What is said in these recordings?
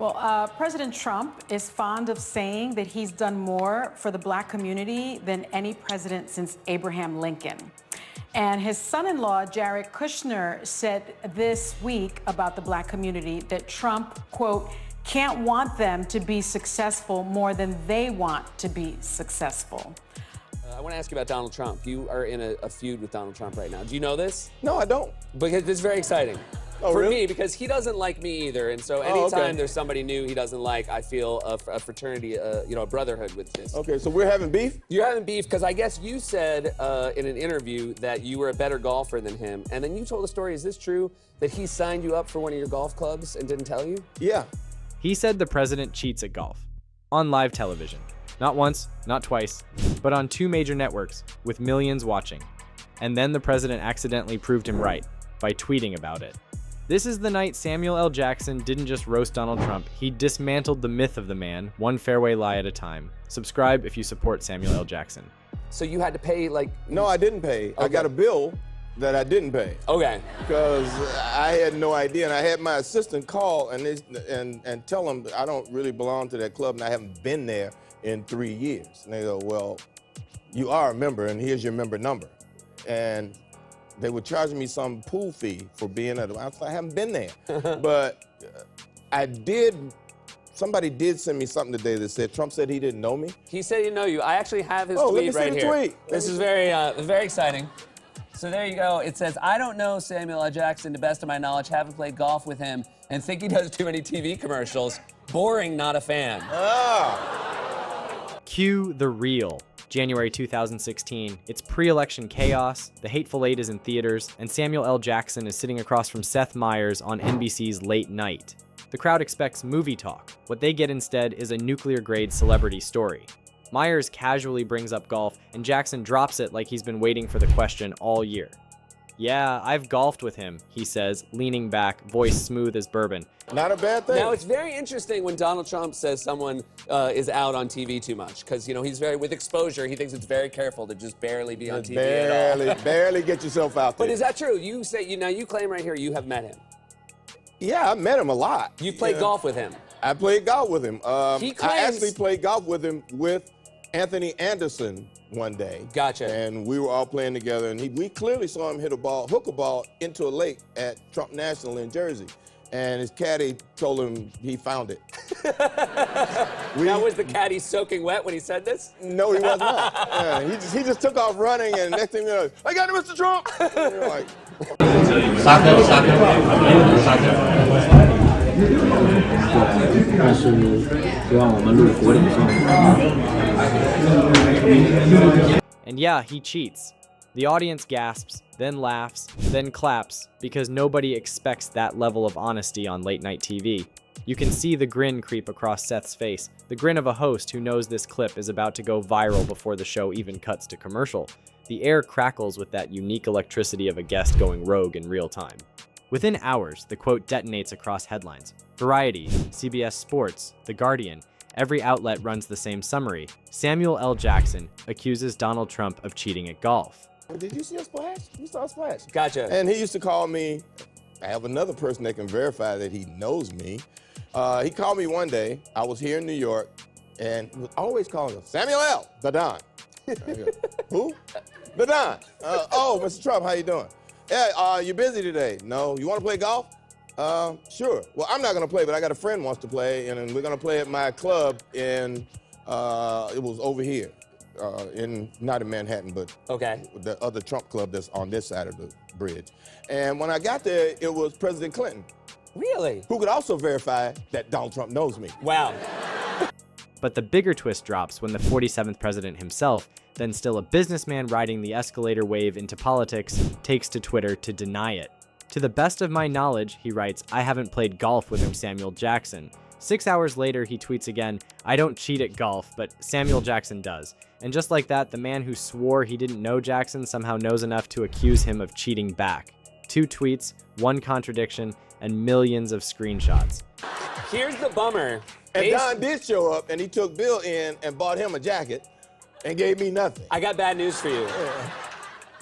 Well, President Trump is fond of saying that he's done more for the black community than any president since Abraham Lincoln. And his son-in-law, Jared Kushner, said this week about the black community that Trump, quote, can't want them to be successful more than they want to be successful. I want to ask you about Donald Trump. You are in a feud with Donald Trump right now. Do you know this? No, I don't. Because it's very exciting. Oh, for really? me, because he doesn't like me either, and so anytime there's somebody new he doesn't like, I feel a fraternity, a brotherhood with this. Okay, so we're having beef? You're having beef because I guess you said in an interview that you were a better golfer than him, and then you told a story. Is this true that he signed you up for one of your golf clubs and didn't tell you? Yeah. He said the president cheats at golf. On live television. Not once, not twice, but on 2 major networks with millions watching. And then the president accidentally proved him right by tweeting about it. This is the night Samuel L. Jackson didn't just roast Donald Trump, he dismantled the myth of the man, one fairway lie at a time. Subscribe if you support Samuel L. Jackson. So you had to pay, like... No, I didn't pay. Okay. I got a bill that I didn't pay. Okay. Because I had no idea, and I had my assistant call and tell him I don't really belong to that club, and I haven't been there in 3 years. And they go, well, you are a member, and here's your member number. And they were charging me some pool fee for being at I haven't been there. But somebody did send me something today that said Trump said he didn't know me. He said he didn't know you. I actually have his tweet right here. Let me see the tweet. This is very exciting. So there you go. It says, I don't know Samuel L. Jackson, to best of my knowledge, haven't played golf with him, and think he does too many TV commercials. Boring, not a fan. Cue the real. January 2016, it's pre-election chaos, The Hateful Eight is in theaters, and Samuel L. Jackson is sitting across from Seth Meyers on NBC's Late Night. The crowd expects movie talk. What they get instead is a nuclear-grade celebrity story. Meyers casually brings up golf, and Jackson drops it like he's been waiting for the question all year. Yeah, I've golfed with him, he says, leaning back, voice smooth as bourbon. Not a bad thing. Now, it's very interesting when Donald Trump says someone is out on TV too much, because, you know, he's with exposure, he thinks it's very careful to just barely be on TV at all. Barely get yourself out there. But is that true? You say, now you claim right here you have met him. Yeah, I met him a lot. You played golf with him. I played golf with him. He claims... I actually played golf with him with Anthony Anderson one day. Gotcha. And we were all playing together, and we clearly saw him hook a ball into a lake at Trump National in Jersey. And his caddy told him he found it. Now, was the caddy soaking wet when he said this? No, he was not. Yeah, he just took off running, and next thing you know, I got it, Mr. Trump. And you're like, And yeah, he cheats. The audience gasps, then laughs, then claps, because nobody expects that level of honesty on late night TV. You can see the grin creep across Seth's face, the grin of a host who knows this clip is about to go viral before the show even cuts to commercial. The air crackles with that unique electricity of a guest going rogue in real time. Within hours, the quote detonates across headlines. Variety, CBS Sports, The Guardian, every outlet runs the same summary. Samuel L. Jackson accuses Donald Trump of cheating at golf. did you see a splash? You saw a splash. Gotcha. And he used to call me. I have another person that can verify that he knows me. He called me one day. I was here in New York, and he was always calling him, Samuel L., the Don. Who? The Don. Oh, Mr. Trump, how you doing? Yeah, you busy today? No. You want to play golf? Sure. Well, I'm not going to play, but I got a friend who wants to play, and we're going to play at my club in, it was over here, not in Manhattan, but the other Trump club that's on this side of the bridge. And when I got there, it was President Clinton. Really? Who could also verify that Donald Trump knows me. Wow. But the bigger twist drops when the 47th president himself, then still a businessman riding the escalator wave into politics, takes to Twitter to deny it. To the best of my knowledge, he writes, I haven't played golf with him, Samuel Jackson. 6 hours later, he tweets again, I don't cheat at golf, but Samuel Jackson does. And just like that, the man who swore he didn't know Jackson somehow knows enough to accuse him of cheating back. 2 tweets, 1 contradiction, and millions of screenshots. Here's the bummer. And Don did show up, and he took Bill in and bought him a jacket and gave me nothing. I got bad news for you.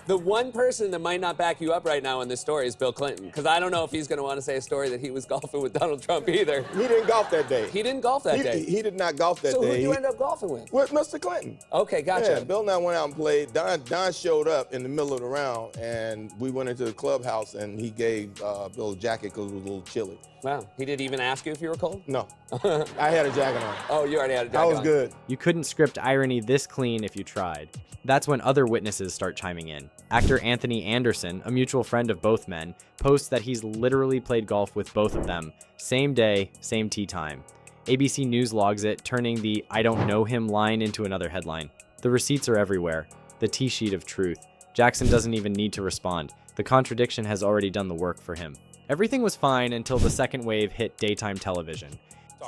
The one person that might not back you up right now in this story is Bill Clinton, because I don't know if he's going to want to say a story that he was golfing with Donald Trump either. He didn't golf that day. He didn't golf that day. He did not golf that So day. who did you end up golfing with? With Mr. Clinton. Okay, gotcha. Yeah, Bill and I went out and played. Don showed up in the middle of the round, and we went into the clubhouse, and he gave Bill a jacket because it was a little chilly. Wow. He didn't even ask you if you were cold? No. I had a jacket on. Oh, you already had a jacket I was on. good. You couldn't script irony this clean if you tried. That's when other witnesses start chiming in. Actor Anthony Anderson, a mutual friend of both men, posts that he's literally played golf with both of them. Same day, same tee time. ABC News logs it, turning the "I don't know him" line into another headline. The receipts are everywhere. The tee sheet of truth. Jackson doesn't even need to respond. The contradiction has already done the work for him. Everything was fine until the second wave hit daytime television.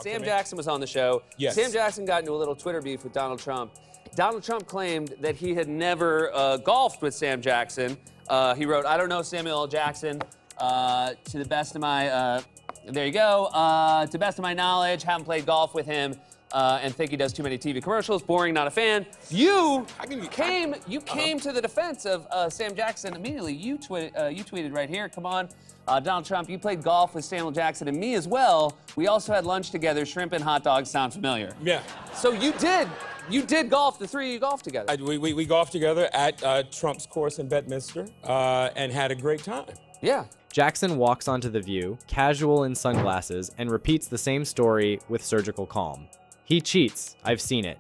Sam Jackson was on the show. Yes. Sam Jackson got into a little Twitter beef with Donald Trump. Donald Trump claimed that he had never golfed with Sam Jackson. He wrote, "I don't know Samuel L. Jackson. To the best of my, there you go. To the best of my knowledge, haven't played golf with him and think he does too many TV commercials. Boring, not a fan." You came to the defense of Sam Jackson immediately. You tweeted right here, "Come on, Donald Trump, you played golf with Samuel Jackson and me as well. We also had lunch together. Shrimp and hot dogs sound familiar." Yeah. So you did golf. The three of you golfed together. We golfed together at Trump's course in Bedminster and had a great time. Yeah. Jackson walks onto The View, casual in sunglasses, and repeats the same story with surgical calm. He cheats. I've seen it.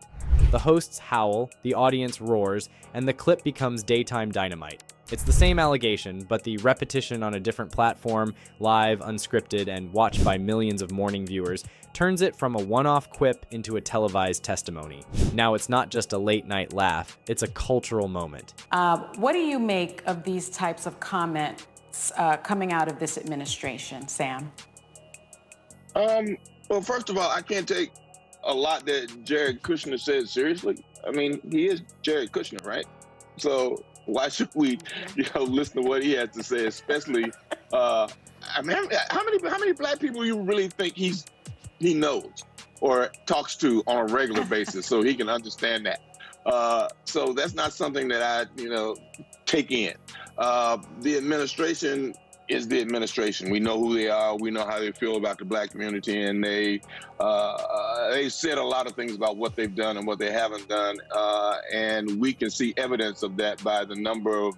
The hosts howl, the audience roars, and the clip becomes daytime dynamite. It's the same allegation, but the repetition on a different platform, live, unscripted, and watched by millions of morning viewers, turns it from a one-off quip into a televised testimony. Now it's not just a late-night laugh, it's a cultural moment. What do you make of these types of comments coming out of this administration, Sam? Well, first of all, I can't take a lot that Jared Kushner said seriously. I mean, he is Jared Kushner, right? So why should we, listen to what he has to say? Especially, I mean, how many black people you really think he knows or talks to on a regular basis so he can understand that? So that's not something that I, take in. The administration is the administration. We know who they are. We know how they feel about the black community, and they said a lot of things about what they've done and what they haven't done, and we can see evidence of that by the number of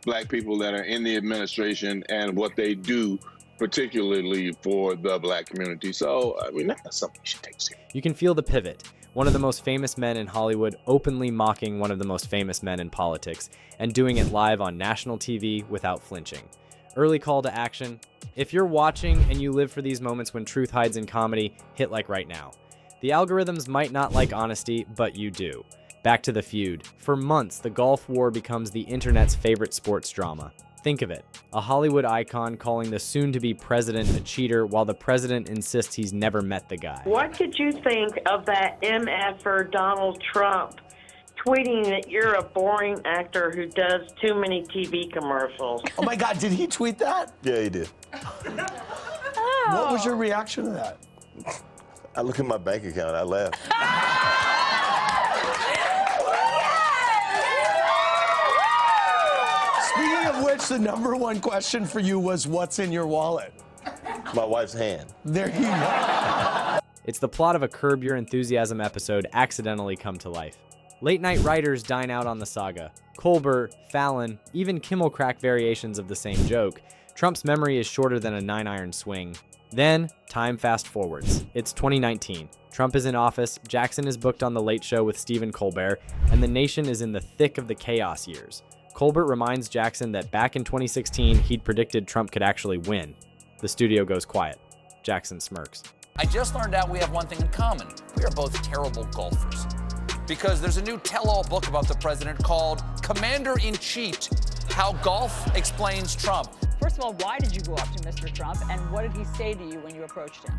black people that are in the administration and what they do, particularly for the black community. So, I mean, that's something you should take seriously. You can feel the pivot. One of the most famous men in Hollywood openly mocking one of the most famous men in politics, and doing it live on national TV without flinching. Early call to action. If you're watching and you live for these moments when truth hides in comedy, hit like right now. The algorithms might not like honesty, but you do. Back to the feud. For months, the Gulf War becomes the internet's favorite sports drama. Think of it. A Hollywood icon calling the soon-to-be president a cheater while the president insists he's never met the guy. What did you think of that MFer Donald Trump tweeting that you're a boring actor who does too many TV commercials? Oh my God, did he tweet that? Yeah, he did. What was your reaction to that? I look at my bank account, I laugh. Speaking of which, the #1 question for you was, what's in your wallet? My wife's hand. There you go. It's the plot of a Curb Your Enthusiasm episode accidentally come to life. Late-night writers dine out on the saga. Colbert, Fallon, even Kimmel crack variations of the same joke. Trump's memory is shorter than a 9-iron swing. Then, time fast forwards. It's 2019. Trump is in office, Jackson is booked on The Late Show with Stephen Colbert, and the nation is in the thick of the chaos years. Colbert reminds Jackson that back in 2016, he'd predicted Trump could actually win. The studio goes quiet. Jackson smirks. I just learned out we have one thing in common. We are both terrible golfers. Because there's a new tell-all book about the president called Commander-in-Chief, How Golf Explains Trump. First of all, why did you go up to Mr. Trump, and what did he say to you when you approached him?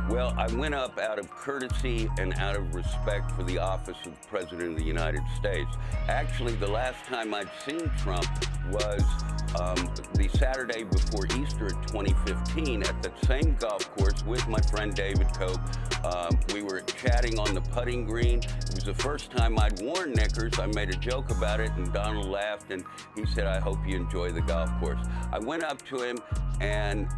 Well, I went up out of courtesy and out of respect for the office of President of the United States. Actually, the last time I'd seen Trump was the Saturday before Easter of 2015 at that same golf course with my friend David Koch, We were chatting on the putting green. It was the first time I'd worn knickers. I made a joke about it, and Donald laughed, and he said, "I hope you enjoy the golf course." I went up to him, and,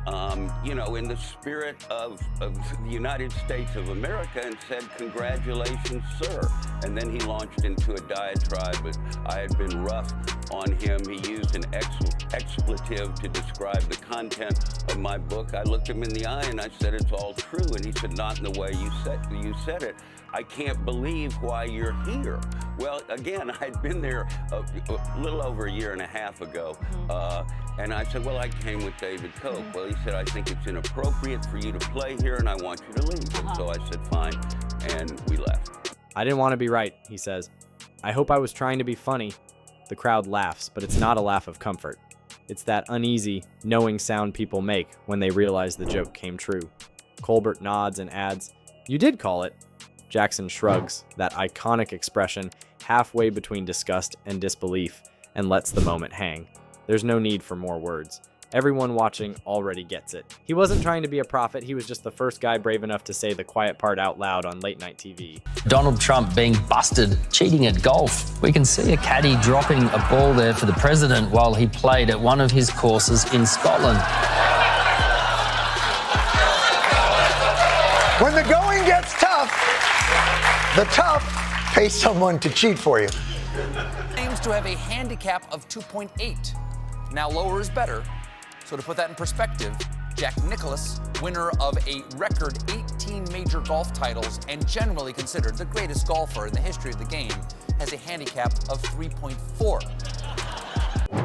you know, in the spirit of the United States of America, and said, "Congratulations, sir." And then he launched into a diatribe, but I had been rough on him. He used an expletive to describe the content of my book. I looked him in the eye and I said, "It's all true." And he said, "Not in the way you said it. I can't believe why you're here." Well, again, I'd been there a little over a year and a half ago. And I said, "Well, I came with David Koch." Well, he said, "I think it's inappropriate for you to play here and I want you to leave." And so I said, "Fine." And we left. I didn't want to be right, he says. I hope I was trying to be funny. The crowd laughs, but it's not a laugh of comfort. It's that uneasy, knowing sound people make when they realize the joke came true. Colbert nods and adds, "You did call it." Jackson shrugs, that iconic expression halfway between disgust and disbelief, and lets the moment hang. There's no need for more words. Everyone watching already gets it. He wasn't trying to be a prophet, he was just the first guy brave enough to say the quiet part out loud on late night TV. Donald Trump being busted cheating at golf. We can see a caddy dropping a ball there for the president while he played at one of his courses in Scotland. When the going gets tough, the tough pay someone to cheat for you. Aims to have a handicap of 2.8. Now lower is better. So to put that in perspective, Jack Nicklaus, winner of a record 18 major golf titles and generally considered the greatest golfer in the history of the game, has a handicap of 3.4.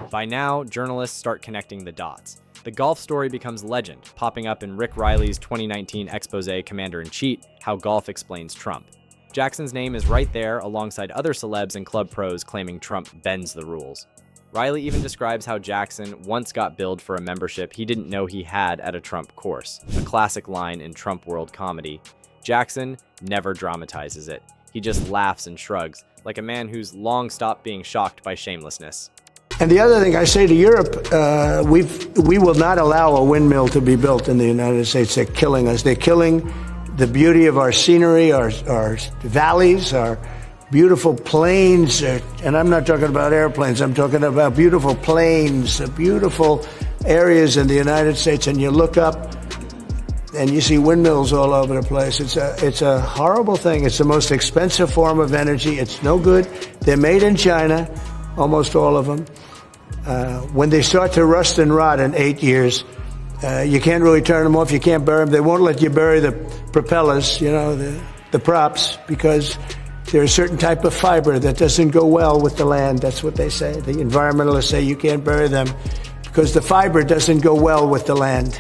By now, journalists start connecting the dots. The golf story becomes legend, popping up in Rick Riley's 2019 expose, Commander-in-Chief, How Golf Explains Trump. Jackson's name is right there alongside other celebs and club pros claiming Trump bends the rules. Riley even describes how Jackson once got billed for a membership he didn't know he had at a Trump course, a classic line in Trump world comedy. Jackson never dramatizes it. He just laughs and shrugs, like a man who's long stopped being shocked by shamelessness. And the other thing I say to Europe, we will not allow a windmill to be built in the United States. They're killing us. They're killing the beauty of our scenery, our valleys, our beautiful plains, and I'm not talking about airplanes, I'm talking about beautiful plains, beautiful areas in the United States, and you look up and you see windmills all over the place. It's a horrible thing. It's the most expensive form of energy. It's no good. They're made in China, almost all of them. When they start to rust and rot in 8 years, you can't really turn them off. You can't bury them. They won't let you bury the propellers, you know, the props, because there's a certain type of fiber that doesn't go well with the land. That's what they say. The environmentalists say you can't bury them because the fiber doesn't go well with the land.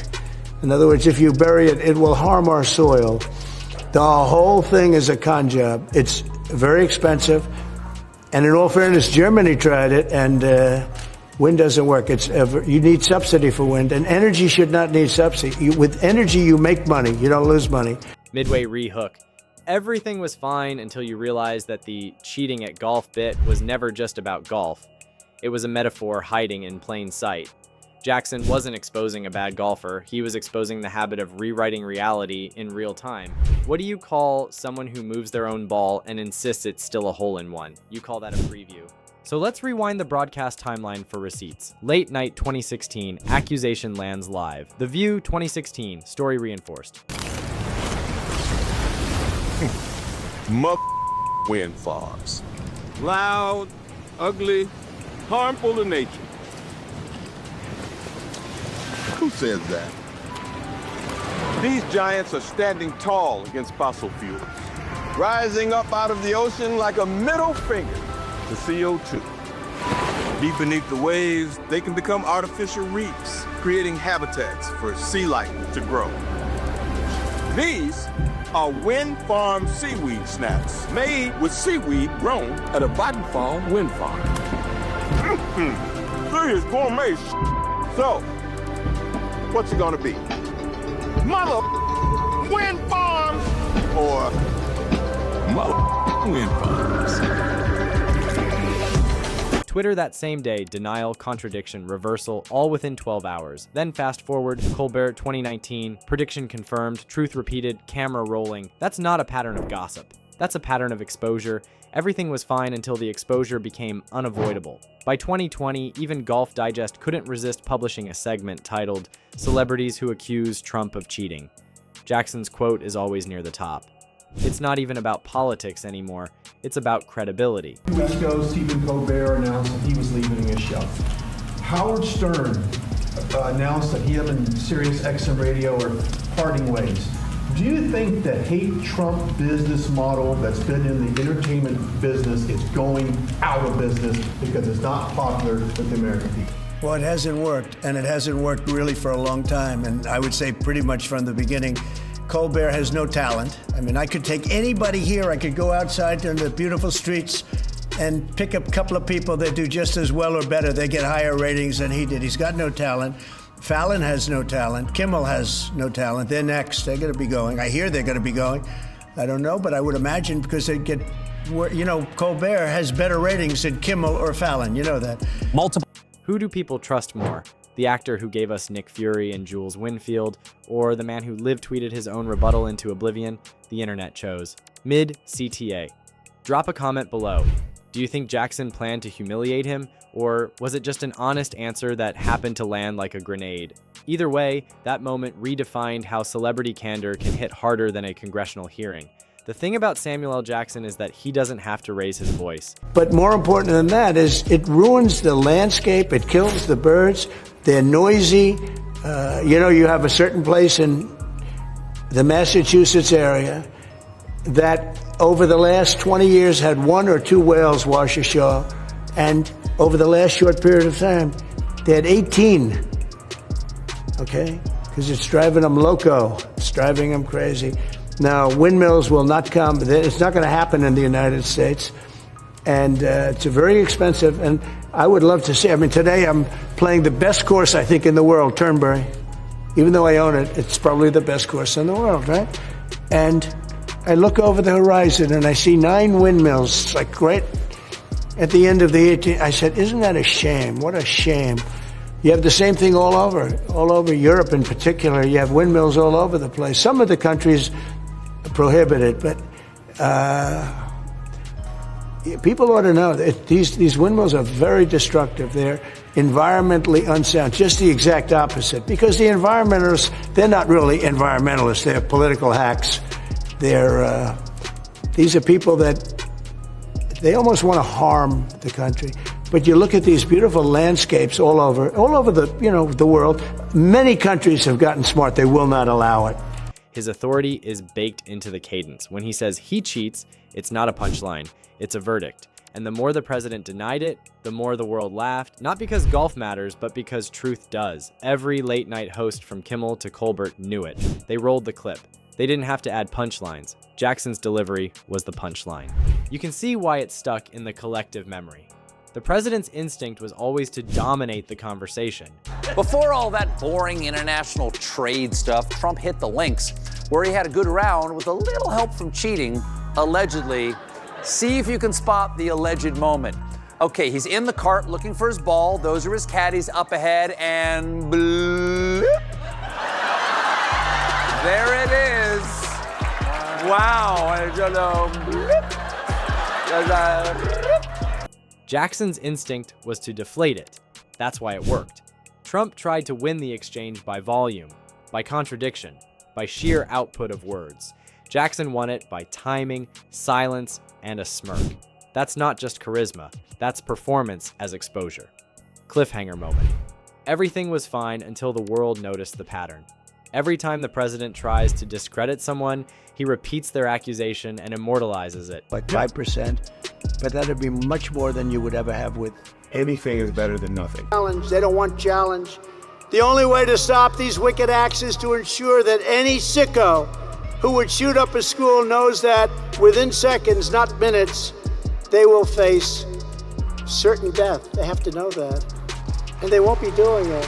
In other words, if you bury it, it will harm our soil. The whole thing is a con job. It's very expensive. And in all fairness, Germany tried it, and wind doesn't work. You need subsidy for wind, and energy should not need subsidy. With energy, you make money. You don't lose money. Midway rehook. Everything was fine until you realized that the cheating at golf bit was never just about golf. It was a metaphor hiding in plain sight. Jackson wasn't exposing a bad golfer, he was exposing the habit of rewriting reality in real time. What do you call someone who moves their own ball and insists it's still a hole-in-one? You call that a preview. So let's rewind the broadcast timeline for receipts. Late night 2016, accusation lands live. The View 2016, story reinforced. Wind farms. Loud, ugly, harmful to nature. Who says that? These giants are standing tall against fossil fuels, rising up out of the ocean like a middle finger to CO2. Deep beneath the waves, they can become artificial reefs, creating habitats for sea life to grow. These are wind farm seaweed snacks made with seaweed grown at a bottom farm wind farm. Serious gourmet. So, what's it gonna be? Mother wind farms or mother wind farms? Twitter that same day, denial, contradiction, reversal, all within 12 hours. Then fast forward, Colbert 2019, prediction confirmed, truth repeated, camera rolling. That's not a pattern of gossip. That's a pattern of exposure. Everything was fine until the exposure became unavoidable. By 2020, even Golf Digest couldn't resist publishing a segment titled "Celebrities Who Accuse Trump of Cheating." Jackson's quote is always near the top. It's not even about politics anymore, it's about credibility. 2 weeks ago, Stephen Colbert announced that he was leaving his show. Howard Stern announced that he and Sirius XM Radio are parting ways. Do you think the hate Trump business model that's been in the entertainment business is going out of business because it's not popular with the American people? Well, it hasn't worked, and it hasn't worked really for a long time, and I would say pretty much from the beginning. Colbert has no talent. I mean, I could take anybody here, I could go outside on the beautiful streets and pick up a couple of people that do just as well or better. They get higher ratings than he did. He's got no talent. Fallon has no talent. Kimmel has no talent. They're next. They're going to be going. I hear they're going to be going. I don't know, but I would imagine because they get, you know, Colbert has better ratings than Kimmel or Fallon. You know that. Who do people trust more? The actor who gave us Nick Fury and Jules Winfield, or the man who live-tweeted his own rebuttal into oblivion? The internet chose. Mid-CTA. Drop a comment below. Do you think Jackson planned to humiliate him, or was it just an honest answer that happened to land like a grenade? Either way, that moment redefined how celebrity candor can hit harder than a congressional hearing. The thing about Samuel L. Jackson is that he doesn't have to raise his voice. But more important than that is it ruins the landscape, it kills the birds, they're noisy. You know, you have a certain place in the Massachusetts area that over the last 20 years had 1 or 2 whales wash ashore, and over the last short period of time, they had 18, okay? Because it's driving them loco, it's driving them crazy. Now, windmills will not come, it's not gonna happen in the United States, and it's very expensive, and I would love to see, I mean, today I'm playing the best course, I think, in the world, Turnberry. Even though I own it, it's probably the best course in the world, right? And I look over the horizon and I see 9 windmills. It's like right at the end of the 18th. I said, isn't that a shame? What a shame. You have the same thing all over Europe in particular. You have windmills all over the place. Some of the countries prohibit it, but people ought to know that these windmills are very destructive. They're environmentally unsound, just the exact opposite. Because the environmentalists, they're not really environmentalists. They're political hacks. These are people that they almost want to harm the country. But you look at these beautiful landscapes all over the world. Many countries have gotten smart. They will not allow it. His authority is baked into the cadence. When he says he cheats, it's not a punchline, it's a verdict. And the more the president denied it, the more the world laughed, not because golf matters, but because truth does. Every late night host from Kimmel to Colbert knew it. They rolled the clip. They didn't have to add punchlines. Jackson's delivery was the punchline. You can see why it stuck in the collective memory. The president's instinct was always to dominate the conversation. Before all that boring international trade stuff, Trump hit the links, where he had a good round with a little help from cheating, allegedly. See if you can spot the alleged moment. Okay, he's in the cart looking for his ball. Those are his caddies up ahead, and bloop. There it is. Wow. Jackson's instinct was to deflate it. That's why it worked. Trump tried to win the exchange by volume, by contradiction, by sheer output of words. Jackson won it by timing, silence, and a smirk. That's not just charisma, that's performance as exposure. Cliffhanger moment. Everything was fine until the world noticed the pattern. Every time the president tries to discredit someone, he repeats their accusation and immortalizes it. Like 5%, but that'd be much more than you would ever have with Anything is better than nothing. challenge. They don't want challenge. The only way to stop these wicked acts is to ensure that any sicko who would shoot up a school knows that within seconds, not minutes, they will face certain death. They have to know that. And they won't be doing it.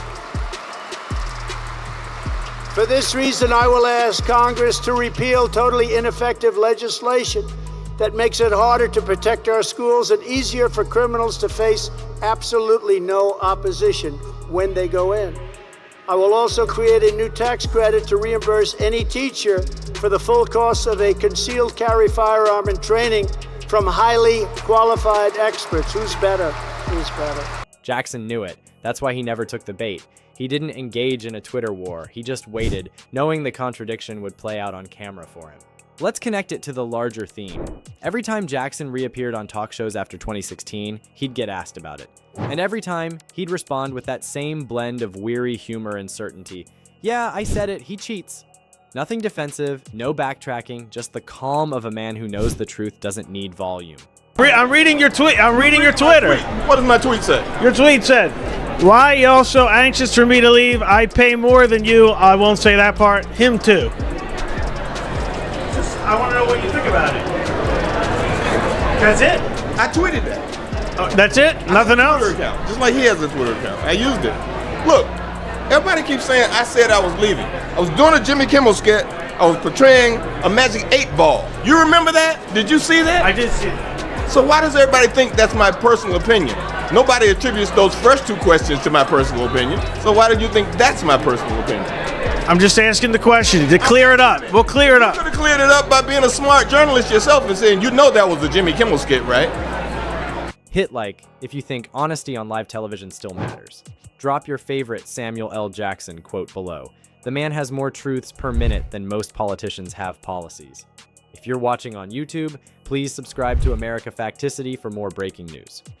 For this reason, I will ask Congress to repeal totally ineffective legislation that makes it harder to protect our schools and easier for criminals to face absolutely no opposition when they go in. I will also create a new tax credit to reimburse any teacher for the full cost of a concealed carry firearm and training from highly qualified experts. Who's better? Who's better? Jackson knew it. That's why he never took the bait. He didn't engage in a Twitter war. He just waited, knowing the contradiction would play out on camera for him. Let's connect it to the larger theme. Every time Jackson reappeared on talk shows after 2016, he'd get asked about it. And every time, he'd respond with that same blend of weary humor and certainty. Yeah, I said it, he cheats. Nothing defensive, no backtracking, just the calm of a man who knows the truth doesn't need volume. I'm reading your tweet. I'm reading your Twitter. What does my tweet say? Your tweet said, "Why y'all so anxious for me to leave? I pay more than you." I won't say that part. Him too. I want to know what you think about it. That's it? I tweeted that. Oh, that's it? Nothing else? Twitter account, just like he has a Twitter account. I used it. Look, everybody keeps saying I said I was leaving. I was doing a Jimmy Kimmel sketch. I was portraying a Magic 8 Ball. You remember that? Did you see that? I did see that. So why does everybody think that's my personal opinion? Nobody attributes those first two questions to my personal opinion. So why did you think that's my personal opinion? I'm just asking the question to clear it up. We'll clear it up. You could have cleared it up by being a smart journalist yourself and saying, you know that was a Jimmy Kimmel skit, right? Hit like if you think honesty on live television still matters. Drop your favorite Samuel L. Jackson quote below. The man has more truths per minute than most politicians have policies. If you're watching on YouTube, please subscribe to America Facticity for more breaking news.